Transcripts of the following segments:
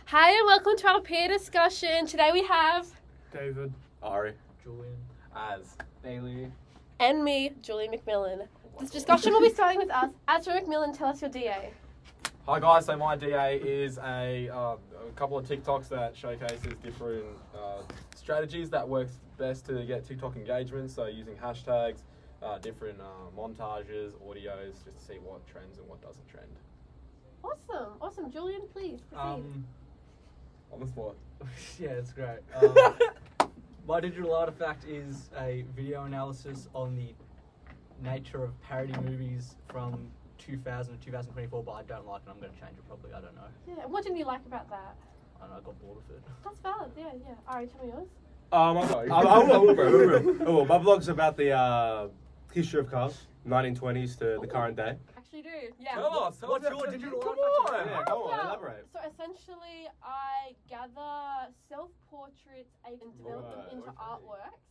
Hi and welcome to our peer discussion. Today we have David, Ari, Julian, Az, Bailey. and me, Julie McMillan. This discussion will be starting with us. Astra McMillan, tell us your DA. Hi guys, so my DA is a couple of TikToks that showcases different strategies that works best to get TikTok engagement. So using hashtags, different montages, audios, just to see what trends and what doesn't trend. Awesome. Julian, please proceed. On the spot. Yeah, it's great. My digital artifact is a video analysis on the nature of parody movies from 2000 to 2024, but I don't like it. I'm going to change it probably. I don't know. Yeah, and what didn't you like about that? I don't know. I got bored of it. That's valid, yeah. Ari, tell me yours. My blog's about the history of cars, 1920s to the current day. Actually do, yeah. Tell us. What's your digital Come artifact? on. Yeah, come on, elaborate. So essentially, I gather self-portraits and develop them into artworks,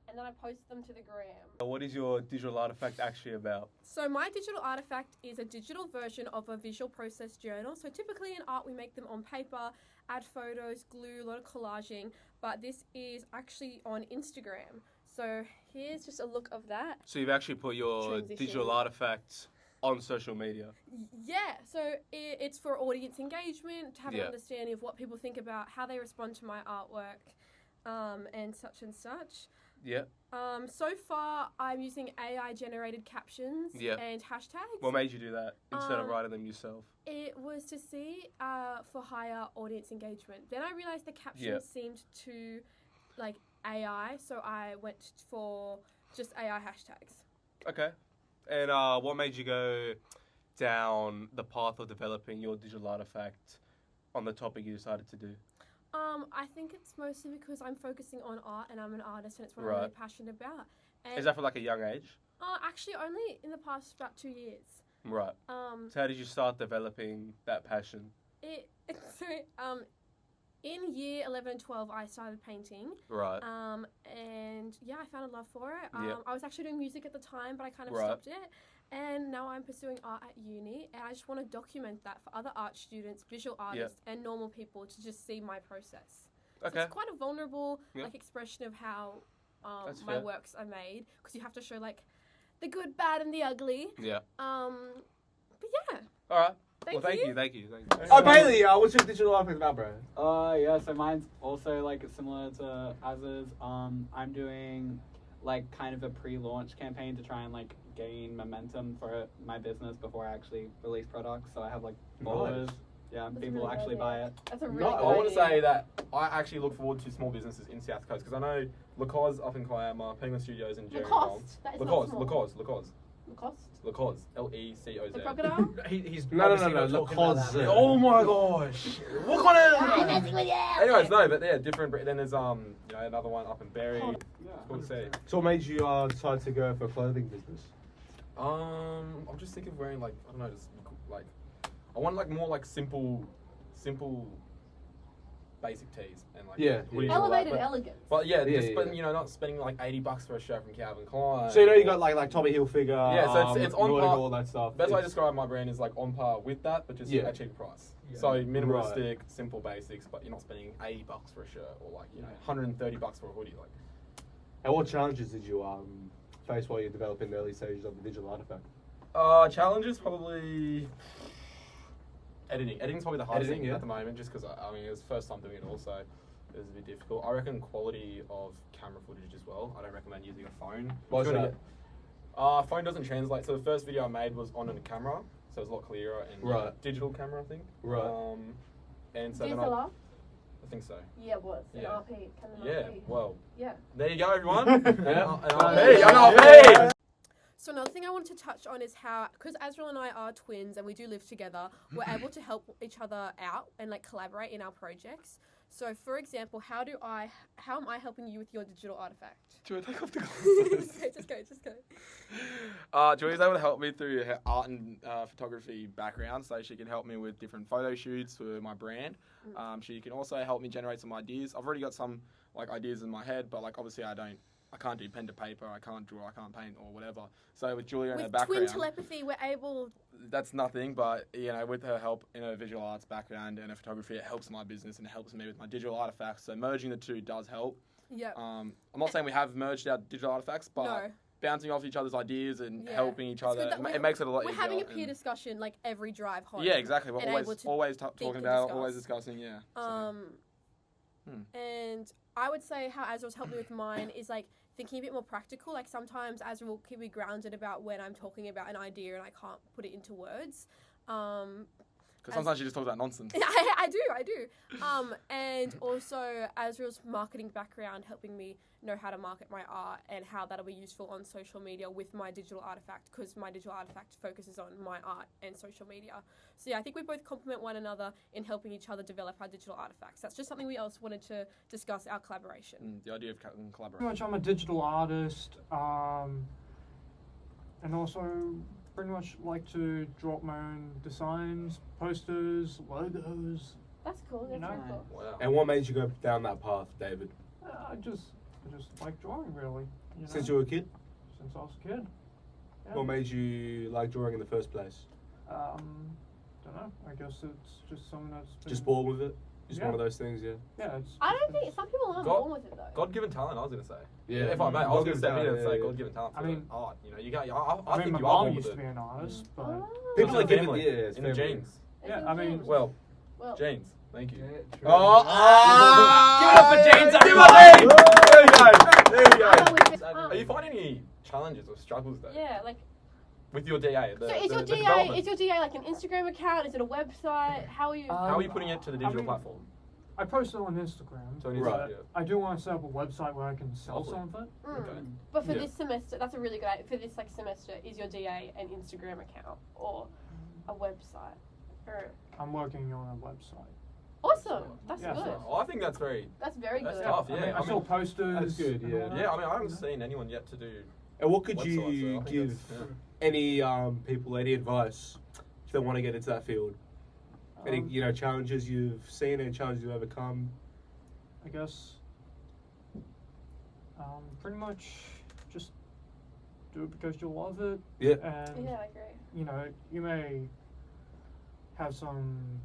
and then I post them to the gram. What is your digital artifact actually about? So my digital artifact is a digital version of a visual process journal. So typically in art we make them on paper, add photos, glue, a lot of collaging, but this is actually on Instagram. So here's just a look of that. So you've actually put your Transition. digital artifacts on social media. Yeah, so it's for audience engagement, to have an Yeah. understanding of what people think about, how they respond to my artwork, and such and such. Yeah. So far, I'm using AI-generated captions Yeah. and hashtags. What made you do that instead of writing them yourself? It was to see for higher audience engagement. Then I realised the captions Yeah. seemed too like AI, so I went for just AI hashtags. Okay. And what made you go down the path of developing your digital artifact on the topic you decided to do? I think it's mostly because I'm focusing on art and I'm an artist and it's what I'm Right. really passionate about. And Is that from like a young age? actually only in the past about 2 years. Right. So how did you start developing that passion? In year 11 and 12 I started painting. Right. And yeah, I found a love for it. Yeah. I was actually doing music at the time, but I kind of Right. stopped it. And now I'm pursuing art at uni, and I just want to document that for other art students, visual artists, and normal people to just see my process. Okay. So it's quite a vulnerable Yeah. expression of how That's my fair. works are made, because you have to show like the good, bad, and the ugly. Yeah. But yeah. All right. Thank you. Thank you. Oh, Bailey, what's your digital artifact about, bro? Yeah, so mine's also like similar to Az's. I'm doing like kind of a pre-launch campaign to try and like gain momentum for my business before I actually release products. So I have like followers. Nice. Yeah, That's a people really actually good buy idea. it. That's a really No, good I want to idea. say that I actually look forward to small businesses in South Coast because I know Lacoste up in Kiama, Penguin Studios in Jerry. Lacoste. That is not Lacoste, small. Lacoste, Lacoste. Lacoste, L-E-C-O-Z. The crocodile? He's No, obviously not talking about Lacoste. that. Oh my gosh! What kind of? I'm messing with you. Anyways, no, but yeah, different. Then there's another one up in Berry. Yeah. It's cool to see. So what made you decide to go for a clothing business? I'm just thinking of wearing like I don't know, just like I want like more like simple, basic tees and like Yeah, hoodies and yeah. all that, Elevated elegance. But yeah, Yeah, just yeah, spend, yeah. not spending like $80 for a shirt from Calvin Klein. So you know you got like Tommy Hilfiger. Yeah, so it's on Nautical, par. all that stuff. Best way I It's- describe my brand is like on par with that, but just Yeah. at a cheaper price. Yeah. So minimalistic, simple basics, but you're not spending $80 for a shirt or like $130 for a hoodie. Like, And what challenges did you face while you're developing the early stages of the digital artifact? challenges probably editing. Editing's probably the hardest Editing, thing yeah. at the moment, just because I mean it was the first time doing it. Also, it was a bit difficult. I reckon quality of camera footage as well. I don't recommend using a phone. Why's If you're that? gonna phone doesn't translate. So the first video I made was on a camera, so it's a lot clearer and Right. digital camera, I think. Right. And so then DSLR? I think so. Yeah, it was. An Yeah. RP. Canon Yeah. RP. Well, Yeah. there you go, everyone. Yeah. An RP. An RP. So another thing I wanted to touch on is how, because Azrael and I are twins and we do live together, we're able to help each other out and like collaborate in our projects. So for example, how am I helping you with your digital artifact? Do you want to take off the glasses? just go. Julie's able to help me through her art and photography background, so she can help me with different photo shoots for my brand. She can also help me generate some ideas. I've already got some like ideas in my head, but like obviously I don't I can't do pen to paper, I can't draw, I can't paint or whatever. So with Julia and her With background, twin telepathy, we're able. that's nothing, but with her help in her visual arts background and her photography, it helps my business and it helps me with my digital artifacts. So merging the two does help. Yep. I'm not saying we have merged our digital artifacts, but No. bouncing off each other's ideas and Yeah. helping each It's other, good that it makes it a lot We're easier. having a peer and- discussion like every drive home. Yeah, exactly. We're and always able to always think talking and about, discuss. always discussing. Yeah. And I would say how Azrael's helped me with mine is like thinking a bit more practical. Like sometimes Azrael will keep me grounded about when I'm talking about an idea and I can't put it into words. Because sometimes she just talks about nonsense. I do. And also Azrael's marketing background helping me know how to market my art and how that'll be useful on social media with my digital artifact, because my digital artifact focuses on my art and social media. So yeah, I think we both complement one another in helping each other develop our digital artifacts. That's just something we also wanted to discuss, our collaboration. The idea of Pretty collaboration. much, I'm a digital artist, and also pretty much like to draw up my own designs, posters, logos. That's cool. That's You know? very cool. Wow. And what made you go down that path, David? I just like drawing, really. You know? Since you were a kid? Since I was a kid. Yeah. What made you like drawing in the first place? Don't know. I guess it's just something that's been, Just born with it? Just Yeah. one of those things, yeah. Yeah, it's. I don't think some people aren't born with it though. God-given talent, I was gonna say. Yeah. If I was gonna God-given step in and talent, say yeah. God-given talent for I mean- art. You got. I I mean, think my you are mom born used with to it. be an artist, but People It's are given, family, yeah, it's in the family. genes. yeah, I mean, Well, well, genes. Thank you. Oh, Give it up for James, There we go. I'm with it. Are you finding any challenges or struggles though Yeah, like with your DA? so is your the DA development? is your DA like an Instagram account? Is it a website? How are you? How are you putting it to the I digital mean, platform? I post it on Instagram. So it is, but yeah. I do want to set up a website where I can sell Lovely. something. Okay. But for Yeah. this semester, that's a really good idea. For this like semester, is your DA an Instagram account or a website? Or I'm working on a website. awesome, that's Yeah. good. Oh, I think that's very. That's very That's good. tough. I Yeah, mean, I I saw mean, posters. that's good, and yeah. all that, Yeah, I mean, I haven't you know? seen anyone yet to do. And what could websites, you so I think give that's- any people any advice if they want to get into that field? Any Um, challenges you've seen, any challenges you've overcome? I guess pretty much just do it because you love it. Yeah. And Yeah, I agree. you know, you may have some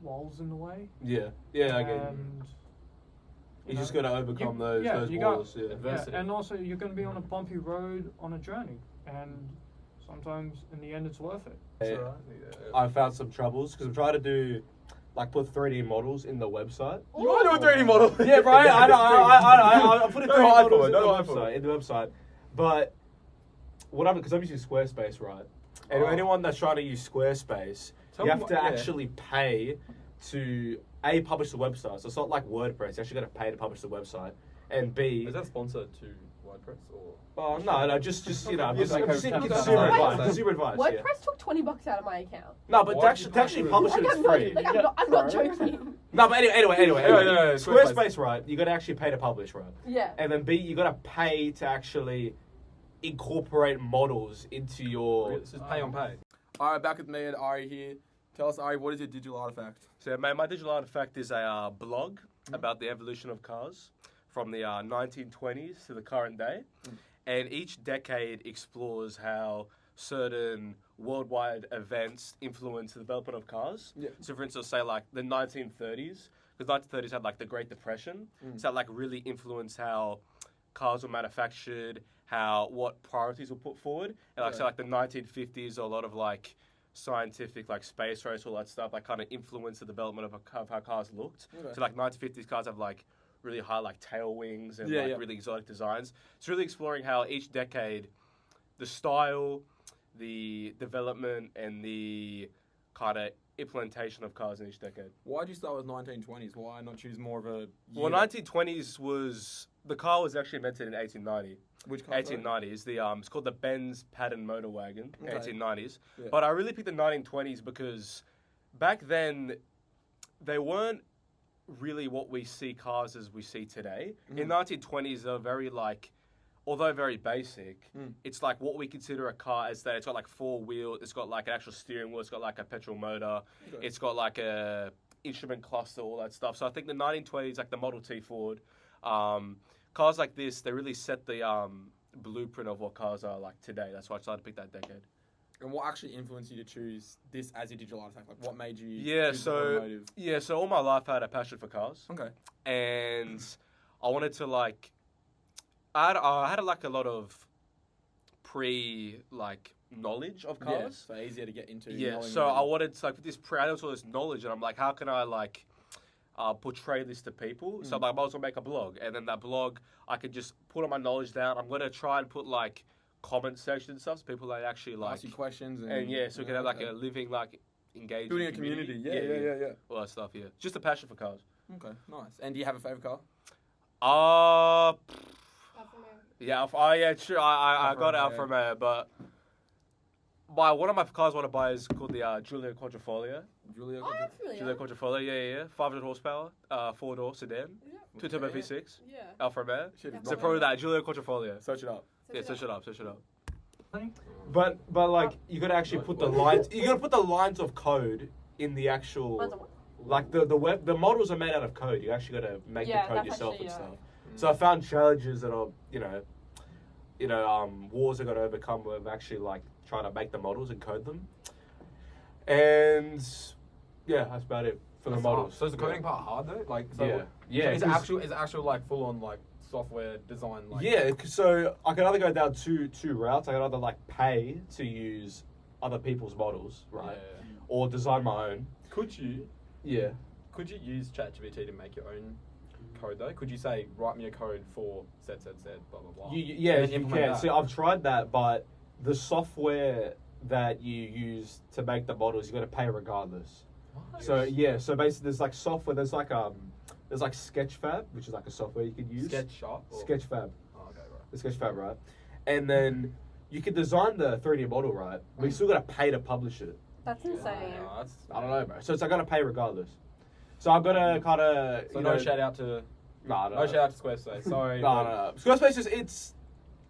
walls in the way. Yeah, yeah, I get you. And, You just got to overcome those you walls. got, Yeah. Adversity. Yeah, and also you're going to be on a bumpy road on a journey, and sometimes in the end it's worth it. Hey, Yeah. I found some troubles because I'm trying to do, put 3D models in the website. You want to do a 3D model? Yeah, right. I know. I put it No 3D hype models for it, in no the hype for website. it. In the website, but because I'm using Squarespace, right? And Oh. anyone that's trying to use Squarespace, Tell you me have to what- yeah. actually pay to publish the website. So it's not like WordPress. You actually got to pay to publish the website, and B. Is that sponsored to WordPress or? Oh no, just Just like consumer consumer advice. advice. Consumer advice. WordPress Yeah. took $20 out of my account. No, but Why to did actually, you to actually publish publish it, Like, it's free. I'm not joking. No, but anyway. No, Squarespace. Squarespace, right? You got to actually pay to publish, right? Yeah. And then B, you got to pay to actually incorporate models into your. This is pay on pay. All right, back with me and Ari here. Tell us, Ari, what is your digital artifact? So, mate, my digital artifact is a blog about the evolution of cars from the 1920s to the current day. And each decade explores how certain worldwide events influence the development of cars. Yeah. So, for instance, say like the 1930s, because 1930s had like the Great Depression. So that like really influenced how cars were manufactured, what priorities were put forward. And like, say like the 1950s, a lot of like scientific like space race, all that stuff, like kind of influenced the development of how cars looked. Okay. So like 1950s cars have like really high like tail wings and Yeah, like yeah. really exotic designs. It's really exploring how each decade, the style, the development, and the kind of implementation of cars in each decade. Why did you start with 1920s? Why not choose more of a? Well, 1920s was the car was actually invented in 1890. Which car? 1890s. It's called the Benz Pattern Motor Wagon. Okay. 1890s. Yeah. But I really picked the 1920s because back then they weren't really what we see cars as we see today. In 1920s, they were very like, although very basic, it's like what we consider a car as that it's got like 4 wheels, it's got like an actual steering wheel, it's got like a petrol motor, Okay. it's got like a instrument cluster, all that stuff. So I think the 1920s, like the Model T Ford, cars like this, they really set the blueprint of what cars are like today. That's why I decided to pick that decade. And what actually influenced you to choose this as your digital artifact? Like, what made you Yeah, choose so automotive? so all my life I had a passion for cars. Okay. And I wanted to like, I had like a lot of knowledge of Yeah, cars. so easier to get into. Yeah, knowing so already. I wanted to, like, with this I had all this knowledge, and I'm like, how can I like portray this to people? So I'm like, I might as well make a blog, and then that blog I could just put all my knowledge down. I'm gonna try and put like comment section and stuff, so people that actually like ask you questions and so we can have like a living like engaged building a community. Yeah. all that stuff. Yeah, just a passion for cars. Okay, nice. And do you have a favorite car? Yeah, true. I got it out from but one of my cars I want to buy is called the Giulia Quadrifoglio. Julia. Oh, I'm familiar. Giulia Quadrifoglio, yeah. 500 horsepower, 4-door sedan, Yeah. 2-turbo Okay. V6, Yeah. Alfa Romeo. Shit, Yeah. So probably that Giulia Quadrifoglio. Search it up. Yeah, search it up. But like you got to actually put the lines. You got to put the lines of code in the actual. Like the models are made out of code. You actually got to make Yeah, the code that's yourself actually, and yeah. stuff. So I found challenges that are wars I got to overcome with actually like trying to make the models and code them. And yeah, that's about it for the models. So is the coding part hard though? Like, so yeah. Is it 'cause- actual like full on like software design? Like, Yeah, so I can either go down two routes. I can either like pay to use other people's models, right, or design my own. Could you Yeah. use ChatGPT to make your own code though? Could you say write me a code for said blah blah blah? Yeah, And then you implement can. that? See, I've tried that, but the software that you use to make the models, you got to pay regardless. What? So yeah, so basically there's like software. There's like Sketchfab, which is like a software you can use. SketchUp. or- Sketchfab. Oh, okay, right. The Sketchfab, right? And then you can design the 3D model, right? But you still got to pay to publish it. That's insane. No, that's, I don't know, bro. So it's I got to pay regardless. So I've got to kind of so no shout out to No, no shout out to Squarespace. Sorry. No. Squarespace is it's.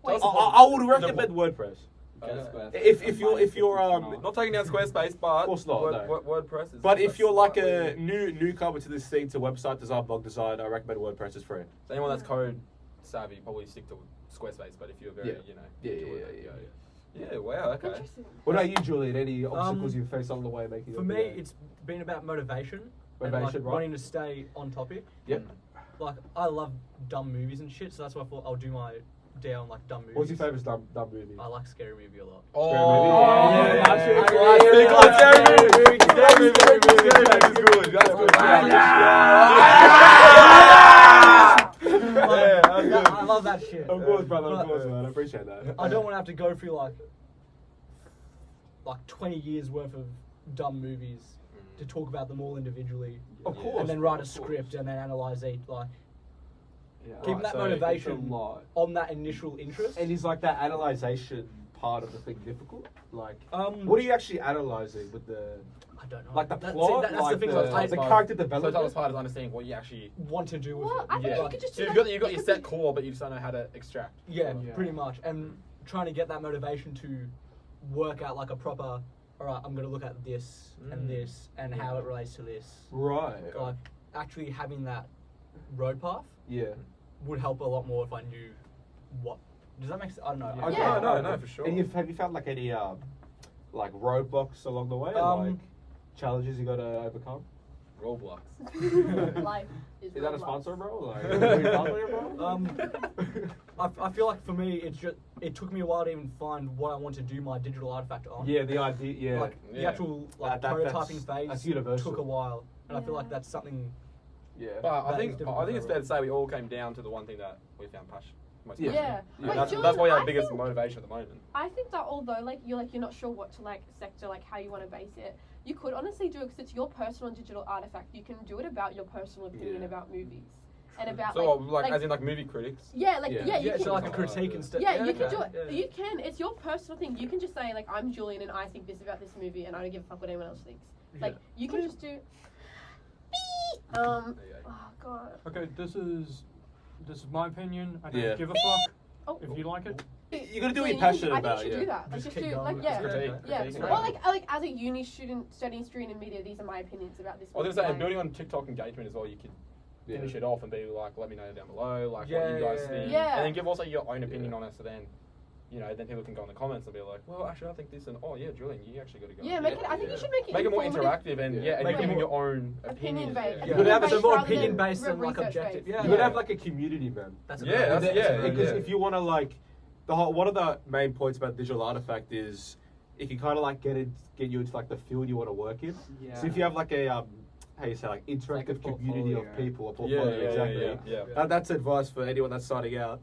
Wait, I would recommend WordPress. Okay. If you're Not taking down Squarespace, but Of course not, no. WordPress is. But if you're like a slightly- newcomer to this thing, to website design, blog design, I recommend WordPress. It's free. So anyone that's code savvy probably stick to Squarespace. But if you're very Yeah. into it, yeah. Wow. Okay. Interesting. What about you, Julian? Any obstacles you faced on the way making? For a me, video? it's been about motivation. Motivation, and, right. wanting to stay on topic. Yep. Like, I love dumb movies and shit, so that's why I thought I'll do my day on like dumb movies. What's your favourite dumb movie? I like Scary Movie a lot. Yeah, that's yeah, it. I love that shit. Of course, brother. Of But- course, man. I appreciate that. I don't want to have to go through like 20 years worth of dumb movies to talk about them all individually, Of course. and then write a of script course. and then analyze each like Yeah. keep Right, that so motivation It's a lot. on that initial interest. And is like that analyzation part of the thing difficult? Like, what what are you actually analysing with the I don't know. like the That's plot, that's like the thing. the, I the character So the development? toughest part is understanding what you actually. want to do with Well, it. I think Yeah. you could just So do you've like, got it your could set be- core, but you just don't know how to extract. Yeah, Yeah. pretty much. And trying to get that motivation to work out like a proper, all right, I'm going to look at this and this and how it relates to this. Right. Like, actually having that road path Yeah. would help a lot more if I knew what. Does that make sense? I don't know. Yeah. I- Yeah. No, for sure. And have you found like any like roadblocks along the way, like challenges you got to overcome? Roblox. Life is Is that a Roblox. sponsor, bro? Like, are we sponsoring, bro? I feel like for me, it took me a while to even find what I want to do my digital artifact on. Yeah, the idea. Yeah. Like the Yeah. actual like That's prototyping phase that's universal. took a while, and I feel Yeah. like that's something. yeah. But I That think is difficult I think for it's fair to say we all came down to the one thing that we found passion. Most Yeah. passionate. Yeah. Yeah, Wait, That's Julian, why our I biggest think- motivation at the moment. I think that although you're not sure what to sector how you want to base it, you could honestly do it because it's your personal digital artifact. You can do it about your personal opinion Yeah. about movies and about So like as in like movie critics. yeah, Yeah. you Yeah, can. so like a critique instead. Yeah, you okay, can do it. yeah. You can. It's your personal thing. You can just say like, I'm Julian and I think this about this movie, and I don't give a fuck what anyone else thinks. Like you can just do. There you Oh go. god. Okay, this is my opinion. I don't Yeah. give a fuck Oh. if you like it. You gotta do what Yeah, you're passionate I about. think you should Yeah. do that. Like, Just just keep do, going. like, yeah. Critique, Yeah, critique, or like as a uni student studying screen and media, these are my opinions about this. I was gonna say, movie. and building on TikTok engagement as well, you could finish it off and be like, let me know down below, like Yeah, what you guys yeah, think, yeah. and then give also your own opinion on it. So then, then people can go in the comments and be like, well, actually, I think this, and oh yeah, Julian, you actually got to go. Yeah, make it. I think you should make it. Make it more informative. interactive and Yeah. and Make it giving more your own Opinion opinion. based. Yeah. You could have Opinion some more based rather opinion than based and like research objective. based. Yeah, You could have like a community, man. That's a Yeah, good that's- idea. yeah, That's a Because good if you want to like, one of the main points about digital artifact is if you kind of like get you into like the field you want to work in. Yeah. So if you have like a how you say like like a interactive community of portfolio. people, a portfolio, exactly. Yeah. That's advice for anyone that's starting out.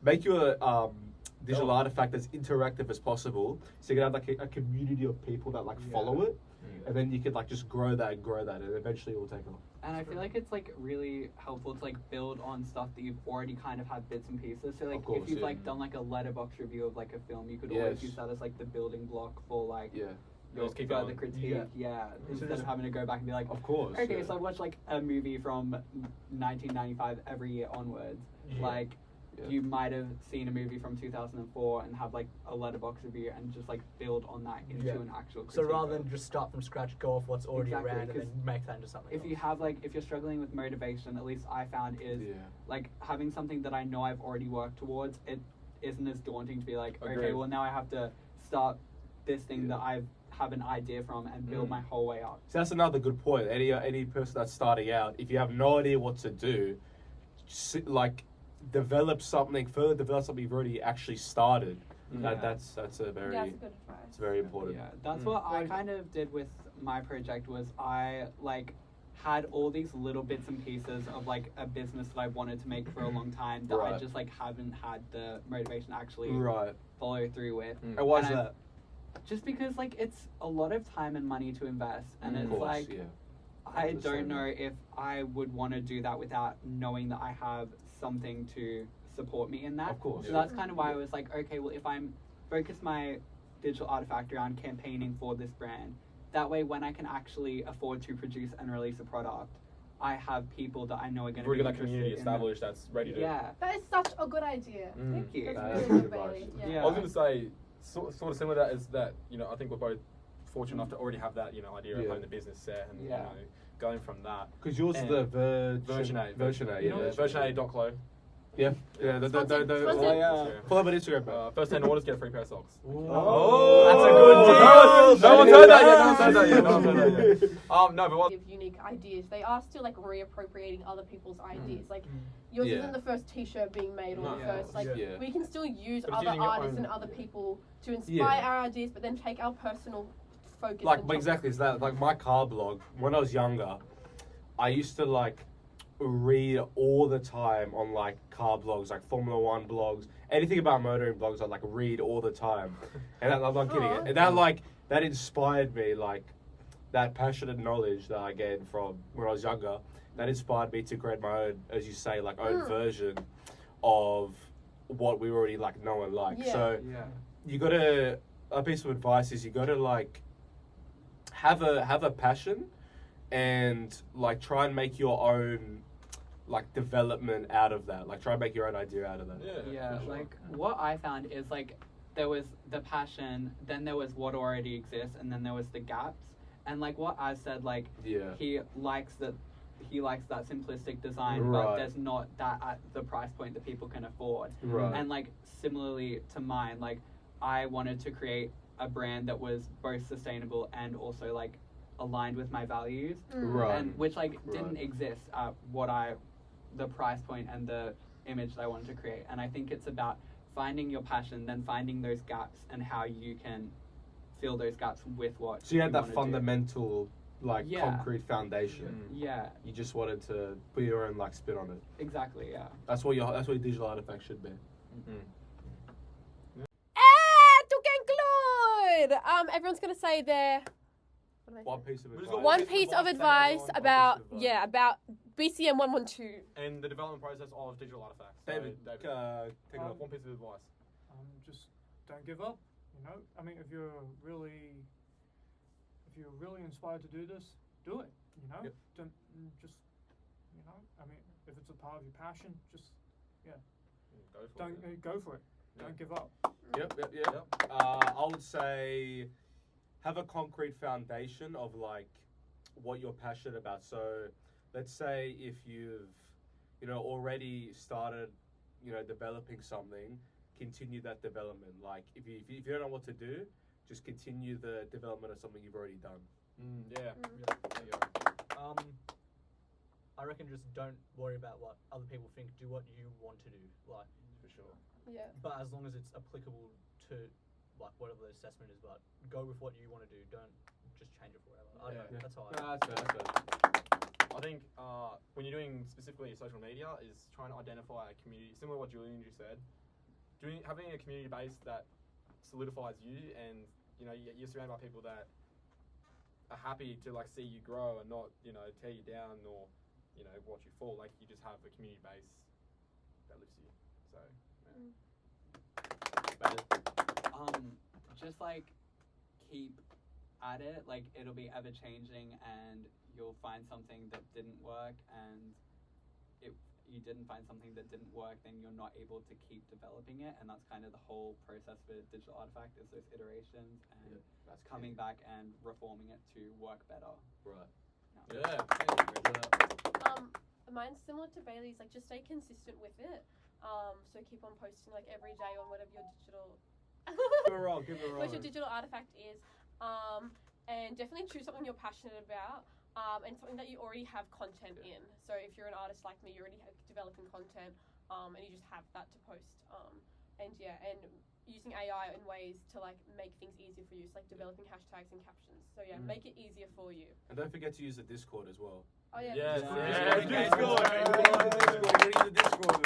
Make your digital artifact as interactive as possible, so you can have like a community of people that like follow it, and then you can like just grow that, and eventually it will take off. And I feel like it's like really helpful to like build on stuff that you've already kind of had bits and pieces. So like course, if you've yeah. like done like a letterbox review of like a film, you could always Yes. use that as like the building block for like Yeah, your Just keep further going. critique. Yeah, instead of having to go back and be like, of course. okay, yeah. so I watched like a movie from 1995 every year onwards. Like Yeah. you might have seen a movie from 2004 and have like a letterbox review and just like build on that into Yeah. an actual critique. So rather of- than just start from scratch, go off what's already Exactly, around and 'cause then make that into something if else. you have like if you're struggling with motivation, at least I found is Yeah. like having something that I know I've already worked towards, it isn't as daunting to be like, okay, Agreed. well now I have to start this thing that I have an idea from and build my whole way up. So that's another good point. Any person that's starting out, if you have no idea what to do, like develop something you've already actually started. Yeah. That's a very Yeah, that's good advice. it's very important. Yeah, that's what I kind of did with my project was I like had all these little bits and pieces of like a business that I wanted to make for a long time that I Right. just like haven't had the motivation to actually Right. follow through with. And why's And that? Just because like it's a lot of time and money to invest, and Of it's course, like yeah. I understand don't know that. if I would want to do that without knowing that I have something to support me in that. Of course. So that's kind of why I was like, okay, well, if I'm focus my digital artifact around campaigning for this brand, that way when I can actually afford to produce and release a product, I have people that I know are going You've to already be got that community interested in that. established that's ready to. Yeah. That is such a good idea. Thank you. That's That's really good good, Bailey. advice. Yeah. I was going to say, sort of similar to that is that, I think we're both fortunate enough to already have that, idea of Yeah. having the business set and, Yeah. going from that. Because yours is And the Version 8. Version 8, yeah. Version8.clo. Yeah. Yeah. Sponsored. Follow my Instagram, bro. First 10 orders, get a free pair of socks. Oh, that's a good deal. No one's heard that yet. No, but what? Give unique ideas. They are still like reappropriating other people's ideas. Like yours Yeah. isn't the first T-shirt being made or No. the first. Like Yeah. we can still use But it's other using your artists own- and other people to inspire our ideas, but then take our personal focus. Like, and but exactly, it's that. Like my car blog. When I was younger, I used to like read all the time on like car blogs, like Formula One blogs, anything about motoring blogs. I'd like read all the time, and I'm not kidding. Aw. And that inspired me, like that passionate knowledge that I gained from when I was younger. That inspired me to create my own, as you say, like own version of what we already like know and like. Yeah. So Yeah. you gotta, a piece of advice is you gotta like have a passion and like try and make your own like development out of that. Like try and make your own idea out of that. Yeah, for sure. like what I found is like there was the passion, then there was what already exists, and then there was the gaps. And like what I said, like Yeah. he likes that simplistic design, Right. but there's not that at the price point that people can afford. Right. And like similarly to mine, like I wanted to create a brand that was both sustainable and also like aligned with my values, Right. and which like didn't Right. exist at the price point and the image that I wanted to create. And I think it's about finding your passion, then finding those gaps and how you can fill those gaps with what. So you had that wanna do. fundamental like Yeah. concrete foundation. Yeah, You just wanted to put your own like spin on it. exactly. Yeah. That's what your digital artifact should be. to conclude, everyone's gonna say their One piece of We just advice. got one piece of advice about advice. about BCM 112. And the development process of digital artifacts. So, David, take it off. one piece of advice. Just don't give up. I mean, if you're really inspired to do this, do it. Yep. Don't just, I mean, if it's a part of your passion, just Go for don't it. go for it. Don't give up. Yep. I would say have a concrete foundation of like what you're passionate about. So let's say if you've already started developing something, continue that development. Like if you don't know what to do, just continue the development of something you've already done. Yeah. There you go. I reckon just don't worry about what other people think. Do what you want to do, like For sure. Yeah. but as long as it's applicable to like whatever the assessment is. But go with what you want to do. Don't just change it for whatever. I don't know. Yeah. That's how I. That's fair. I think when you're doing specifically social media is trying to identify a community, similar to what Julian just said. Having a community base that solidifies you, and you're surrounded by people that are happy to like see you grow and not tear you down or watch you fall. Like you just have a community base that lifts you. So Just like keep at it. Like it'll be ever changing, and you'll find something that didn't work, and if you didn't find something that didn't work, then you're not able to keep developing it, and that's kind of the whole process of a digital artifact is those iterations and That's coming back and reforming it to work better. Right. Mine's similar to Bailey's. Like, just stay consistent with it. So keep on posting like every day on whatever your digital. Give it a roll. What your digital artifact is, and definitely choose something you're passionate about. And something that you already have content in. So if you're an artist like me, you already have developing content, and you just have that to post. And using AI in ways to like make things easier for you, so like developing hashtags and captions. So make it easier for you. And don't forget to use the Discord as well. Oh yeah. Yeah, Discord. Use the Discord.